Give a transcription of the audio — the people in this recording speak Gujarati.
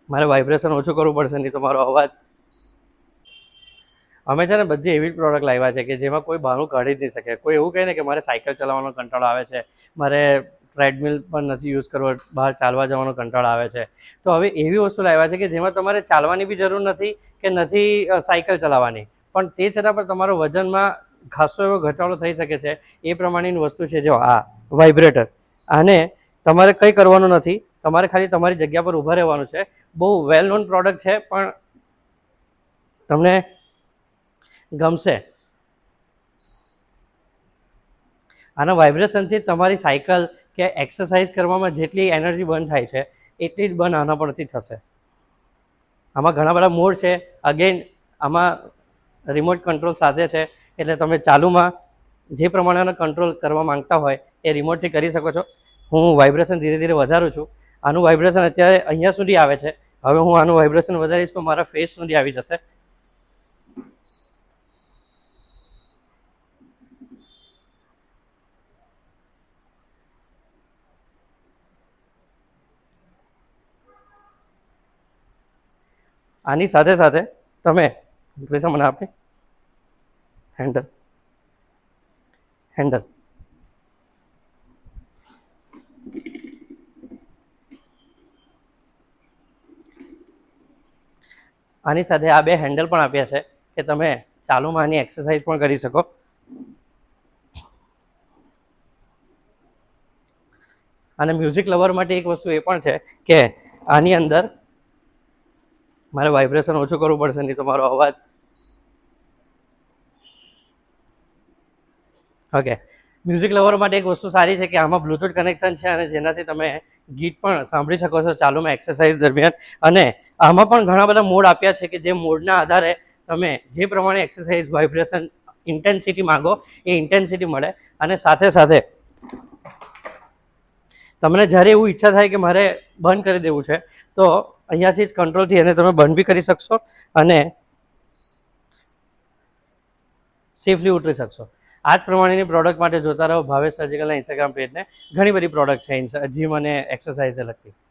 મારે વાઇબ્રેશન ઓછું કરવું પડશે, નહીં તો મારો અવાજ. અમે છે ને બધી એવી પ્રોડક્ટ લાવ્યા છે કે જેમાં કોઈ બહાનું કાઢી જ નહીં શકે. કોઈ એવું કહે ને કે મારે સાયકલ ચલાવવાનો કંટાળો આવે છે, મારે ટ્રેડમિલ પણ નથી યુઝ કરવો, બહાર ચાલવા જવાનો કંટાળો આવે છે, તો હવે એવી વસ્તુ લાવ્યા છે કે જેમાં તમારે ચાલવાની બી જરૂર નથી કે નથી સાયકલ ચલાવવાની, પણ તે છતાં પણ તમારો વજનમાં ખાસો એવો ઘટાડો થઈ શકે છે. એ પ્રમાણેની વસ્તુ છે. જો આ વાઇબ્રેટર, આને તમારે કંઈ કરવાનું નથી, તમારે ખાલી તમારી જગ્યા પર ઊભા રહેવાનું છે. બહુ વેલ નોન પ્રોડક્ટ છે, પણ તમને ગમશે. આના વાઇબ્રેશનથી તમારી સાયકલ કે એક્સરસાઇઝ કરવામાં જેટલી એનર્જી બર્ન થાય છે એટલી જ બર્ન આના પરથી થશે. આમાં ઘણા બધા મોડ છે. અગેન આમાં રિમોટ કંટ્રોલ સાથે છે, એટલે તમે ચાલુમાં જે પ્રમાણેનો કંટ્રોલ કરવા માંગતા હોય એ રિમોટથી કરી શકો છો. હું વાઇબ્રેશન ધીરે ધીરે વધારું છું. આનું વાઇબ્રેશન અત્યારે અહીંયા સુધી આવે છે. હવે હું આનું વાઇબ્રેશન વધારીશ તો મારા ફેસ સુધી આવી જશે. આની સાથે સાથે તમે પૈસા મને આપે હેન્ડલ આની સાથે આ બે હેન્ડલ પણ આપ્યા છે કે તમે ચાલુમાં આની એક્સરસાઇઝ પણ કરી શકો. અને મ્યુઝિક લવર માટે એક વસ્તુ એ પણ છે કે આની અંદર મારે વાઇબ્રેશન ઓછું કરવું પડશે, નહીં તો મારો અવાજ. ઓકે, મ્યુઝિક લવર માટે એક વસ્તુ સારી છે કે આમાં બ્લુટૂથ કનેક્શન છે અને જેનાથી તમે ગીત પણ સાંભળી શકો છો ચાલુમાં એક્સરસાઇઝ દરમિયાન. અને આમાં પણ ઘણા બધા મોડ આપ્યા છે કે જે મોડના આધારે તમે જે પ્રમાણે એક્સરસાઇઝ વાઇબ્રેશન ઇન્ટેન્સિટી માંગો એ ઇન્ટેન્સિટી મળે. અને સાથે સાથે તમને જ્યારે એવું ઈચ્છા થાય કે મારે બંધ કરી દેવું છે તો અહીંયાથી જ કંટ્રોલથી એને તમે બંધ બી કરી શકશો અને સેફલી ઉતરી શકશો. આ જ પ્રમાણેની પ્રોડક્ટ માટે જોતા રહો ભાવેશ સર્જિકલના ઇન્સ્ટાગ્રામ પેજને. ઘણી બધી પ્રોડક્ટ છે જીમ અને એક્સરસાઇઝને લગતી.